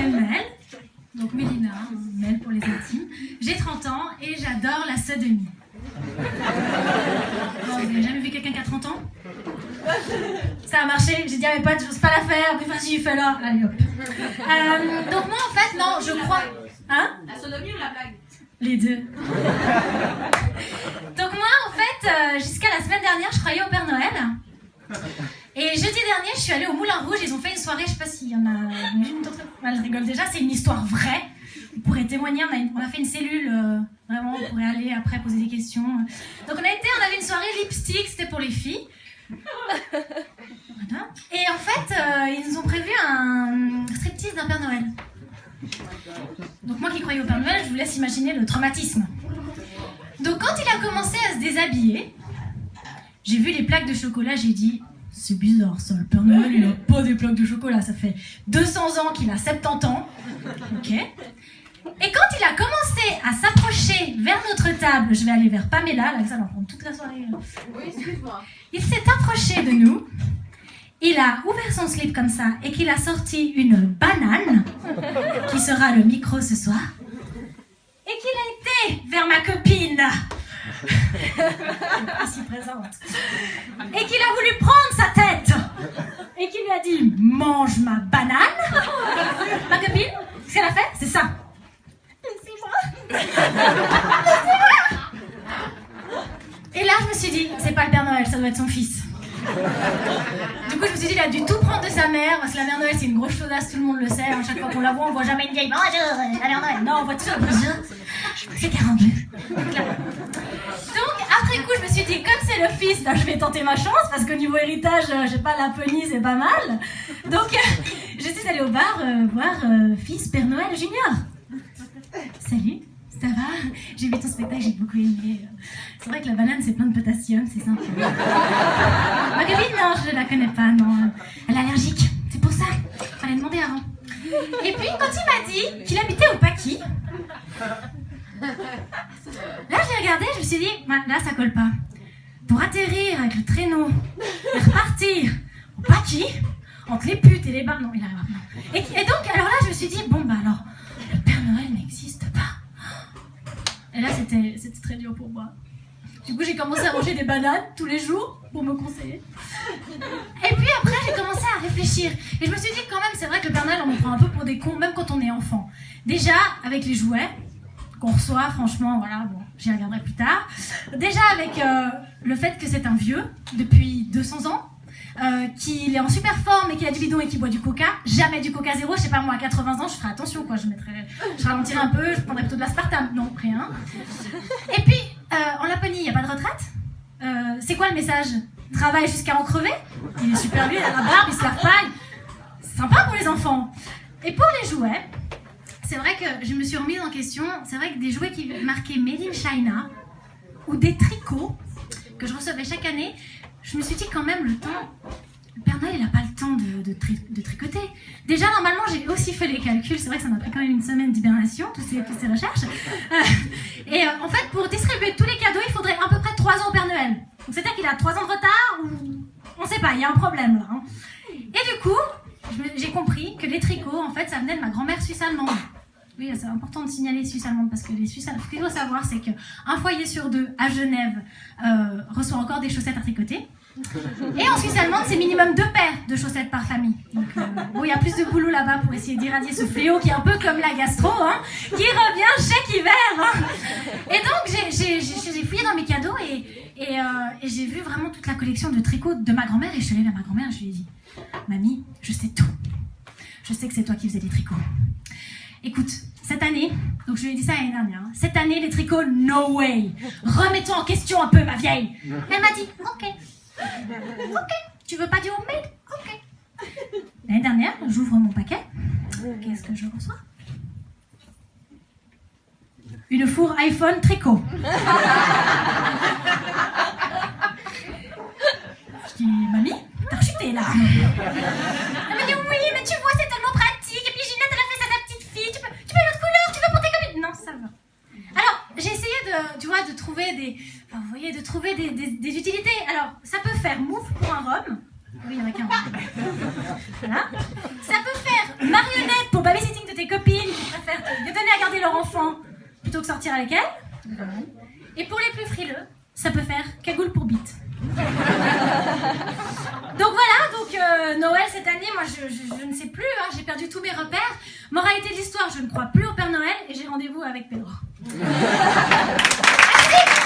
m'appelle Mel, donc Mélina, Mel pour les intimes. J'ai 30 ans et j'adore la sodomie. Bon, vous n'avez jamais vu quelqu'un qui a 30 ans? Ça a marché, j'ai dit à mes potes, j'ose pas la faire, mais vas-y, fais-la. Allez hop. Donc moi en fait, non, je crois... Hein? La sodomie ou la blague? Les deux. Donc moi en fait, jusqu'à la semaine dernière, je croyais au Père Noël. Et jeudi dernier, je suis allée au Moulin Rouge, ils ont fait une soirée, je sais pas s'il y en a... Elle rigole déjà, c'est une histoire vraie. Vous pourrez témoigner, on a fait une cellule, vraiment, on pourrait aller après poser des questions. Donc on avait une soirée lipstick, c'était pour les filles. Voilà. Et en fait, ils nous ont prévu un striptease d'un Père Noël. Donc moi qui croyais au Père Noël, je vous laisse imaginer le traumatisme. Donc quand il a commencé à se déshabiller, j'ai vu les plaques de chocolat, j'ai dit... C'est bizarre ça, le Père Noël il a pas des plaques de chocolat, ça fait 200 ans qu'il a 70 ans. Ok. Et quand il a commencé à s'approcher vers notre table, je vais aller vers Pamela, là ça va prendre toute la soirée. Oui, excuse-moi. Il s'est approché de nous, il a ouvert son slip comme ça et qu'il a sorti une banane, qui sera le micro ce soir, et qu'il a été vers ma copine. Ici présente. Et qu'il a voulu prendre sa tête et qu'il lui a dit mange ma banane. Ma copine, ce qu'elle a fait, c'est ça. Laissez-moi. Et là je me suis dit c'est pas le Père Noël, ça doit être son fils. Du coup je me suis dit il a dû tout prendre de sa mère parce que la Mère Noël c'est une grosse chaudasse, tout le monde le sait, à chaque fois qu'on la voit on voit jamais une vieille bonjour la Mère Noël, non on voit toujours bonjour, c'est 42. Donc après coup je me suis dit comme c'est le fils, là je vais tenter ma chance parce qu'au niveau héritage j'ai pas la penie, c'est pas mal. Donc je suis allée au bar voir fils Père Noël Junior. Salut, ça va? J'ai vu ton spectacle, j'ai beaucoup aimé. C'est vrai que la banane c'est plein de potassium, c'est sympa. Ma copine non, je la connais pas, non. Elle est allergique, c'est pour ça. Fallait demander avant. Et puis quand il m'a dit qu'il habitait au Paquis, là j'ai regardé, je me suis dit, là ça colle pas. Pour atterrir avec le traîneau et repartir au Paquis, entre les putes et les bars, non il arrive pas. Et donc alors là je me suis dit, bon bah alors, le Père Noël n'existe pas. Et là c'était très dur pour moi. Du coup j'ai commencé à manger des bananes tous les jours pour me conseiller. Et puis après j'ai commencé à réfléchir. Et je me suis dit quand même c'est vrai que le Père Noël on nous prend un peu pour des cons, même quand on est enfant. Déjà avec les jouets qu'on reçoit, franchement, voilà, bon, j'y reviendrai plus tard. Déjà avec le fait que c'est un vieux, depuis 200 ans, qu'il est en super forme et qu'il a du bidon et qu'il boit du coca, jamais du coca zéro, je sais pas moi, à 80 ans, je ferai attention, quoi, je ralentirai un peu, je prendrai plutôt de l'aspartame, non, rien. Et puis, en Laponie, il n'y a pas de retraite. C'est quoi le message? Travaille jusqu'à en crever? Il est super vieux, il a la barbe, il se lave pas. Sympa pour les enfants. Et pour les jouets, c'est vrai que je me suis remise en question, c'est vrai que des jouets qui marquaient Made in China ou des tricots que je recevais chaque année, je me suis dit quand même le temps, le Père Noël il n'a pas le temps de tricoter. Déjà normalement j'ai aussi fait les calculs, c'est vrai que ça m'a pris quand même une semaine d'hibernation, toutes ces recherches. Et en fait pour distribuer tous les cadeaux il faudrait à peu près 3 ans au Père Noël. Donc c'est-à-dire qu'il a 3 ans de retard ou on sait pas, il y a un problème là. Hein. Et du coup, j'ai compris que les tricots en fait ça venait de ma grand-mère suisse-allemande. Oui, c'est important de signaler Suisse-allemande parce que les Suisses, ce qu'il faut savoir, c'est qu'un foyer sur 2 à Genève reçoit encore des chaussettes à tricoter. Et en Suisse allemande, c'est minimum 2 paires de chaussettes par famille. Donc, bon, il y a plus de boulot là-bas pour essayer d'éradier ce fléau qui est un peu comme la gastro, hein, qui revient chaque hiver. Hein. Et donc, j'ai fouillé dans mes cadeaux et j'ai vu vraiment toute la collection de tricots de ma grand-mère et je suis allée vers ma grand-mère et je lui ai dit « Mamie, je sais tout. Je sais que c'est toi qui faisais des tricots. Écoute, cette année, donc je lui ai dit ça l'année dernière, hein, cette année les tricots, no way. Remets-toi en question un peu, ma vieille. Elle m'a dit, ok, tu veux pas du homemade? Ok. L'année dernière, j'ouvre mon paquet. Qu'est-ce que je reçois? Une fourre iPhone tricot. Je dis, mamie, t'as rechuté là. Elle m'a dit, oui, mais tu vois, c'est tellement pratique. Et puis Ginette, elle a fait ça à sa petite fille. Tu peux une autre couleur, tu veux porter comme une... Non, ça va. Alors, j'ai essayé de trouver des... Enfin, vous voyez, de trouver des utilités. Alors, ça peut faire moufle pour un rhum. Oui, il y en a qu'un. Voilà. Ça peut faire marionnette pour babysitting de tes donc sortir avec elle. Et pour les plus frileux, ça peut faire cagoule pour bite. Donc voilà, Noël cette année, moi je ne sais plus, hein, j'ai perdu tous mes repères. Moralité de l'histoire, je ne crois plus au Père Noël et j'ai rendez-vous avec Pedro.